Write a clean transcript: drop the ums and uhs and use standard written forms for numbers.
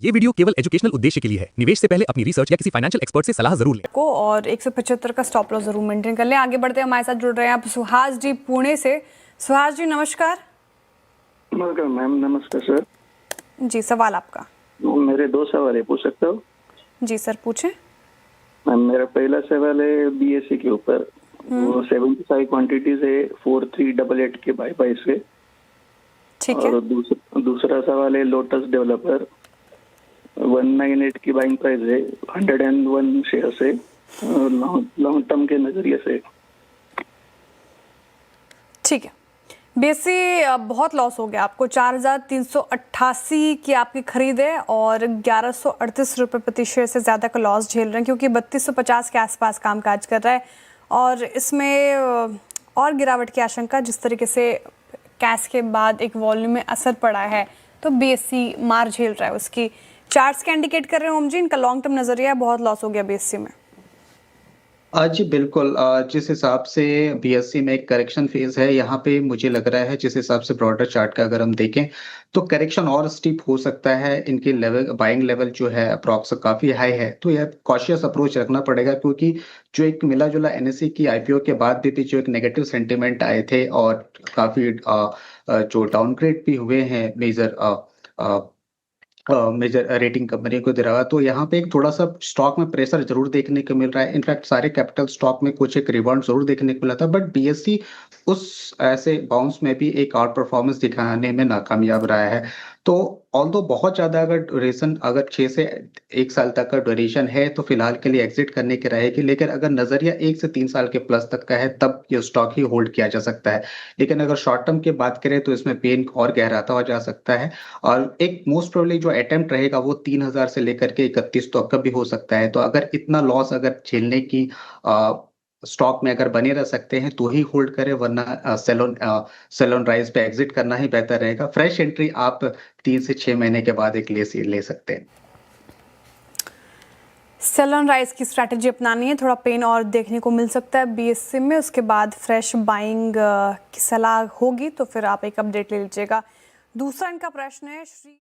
ये वीडियो केवल एजुकेशनल उद्देश्य के लिए है। निवेश से पहले अपनी रिसर्च या किसी फाइनेंशियल एक्सपर्ट से सलाह जरूर लें। को और 175 का स्टॉप लॉस जरूर मेंटेन कर लें। आगे बढ़ते हैं, हमारे साथ जुड़ रहे हैं आप सुहास जी पुणे से। सुहास जी नमस्कार। नमस्कार मैम। नमस्कार सर जी, सवाल आपका। मेरे दो सवाल है, पूछ सकता हूँ? जी सर पूछें। मैम मेरा पहला सवाल है बीएससी के ऊपर। वो 75 क्वांटिटीज है 4388 के बाय से। ठीक है। और दूसरा सवाल है लोटस डेवलपर 198 की बाइंग प्राइस है, 101 शेयर से लॉन्ग टर्म के नजरिए से। ठीक है। बीएससी बहुत लॉस हो गया आपको। 4388 की आपकी खरीद है और 1138 रुपये प्रति शेयर से ज़्यादा का लॉस झेल रहे हैं, क्योंकि 3250 के आसपास कामकाज कर रहा है। और इसमें और गिरावट की आशंका, जिस तरीके से कैश के बाद एक वॉल्यूम में असर पड़ा है, तो बीएससी मार झेल रहा है। उसकी चार्ट्स क्या इंडिकेट कर रहे हैं ओम जी? इनका लॉन्ग टर्म नजरिया है, बहुत लॉस हो गया बीएससी में। जी बिल्कुल। जिस हिसाब से बीएससी में एक करेक्शन फेज है, यहाँ पे मुझे लग रहा है जिस हिसाब से ब्रॉडर चार्ट का अगर हम देखें तो करेक्शन और स्टीप हो सकता है। इनके लेवल बाइंग लेवल जो है अप्रॉक्स काफी हाई है, तो यह कॉशियस अप्रोच रखना पड़ेगा, क्योंकि जो एक मिला जुला एनएससी की आईपीओ के बाद भी जो एक नेगेटिव सेंटिमेंट आए थे और काफी जो डाउनग्रेड भी हुए हैं मेजर रेटिंग कंपनी को दे रहा है, तो यहाँ पे एक थोड़ा सा स्टॉक में प्रेशर जरूर देखने को मिल रहा है। इनफैक्ट सारे कैपिटल स्टॉक में कुछ एक रिबाउंड जरूर देखने को मिला था, बट बीएससी उस ऐसे बाउंस में भी एक आउट परफॉर्मेंस दिखाने में नाकामयाब रहा है। तो ऑल्दो बहुत ज्यादा अगर ड्यूरेशन, अगर 6 से 1 साल तक का ड्यूरेशन है तो फिलहाल के लिए एग्जिट करने की रहेगी, लेकिन अगर नजरिया 1 से 3 साल के प्लस तक का है तब ये स्टॉक ही होल्ड किया जा सकता है। लेकिन अगर शॉर्ट टर्म की बात करें तो इसमें पेन और गहराता हो जा सकता है। और एक मोस्ट प्रोबेबली जो अटेम्प्ट रहेगा वो 3000 से लेकर के 31 तक का भी हो सकता है। तो अगर इतना लॉस अगर झेलने की स्टॉक में अगर बने रह सकते हैं तो ही होल्ड करें, वरना सेल ऑन राइज पे एग्जिट करना ही बेहतर रहेगा। फ्रेश एंट्री आप 3 से 6 महीने के बाद एक ले सकते हैं। सेल ऑन राइज की स्ट्रैटेजी अपनानी है। थोड़ा पेन और देखने को मिल सकता है बीएससी में, उसके बाद फ्रेश बाइंग की सलाह होगी, तो फिर आप एक अपडेट ले लीजिएगा। दूसरा इनका प्रश्न है श्री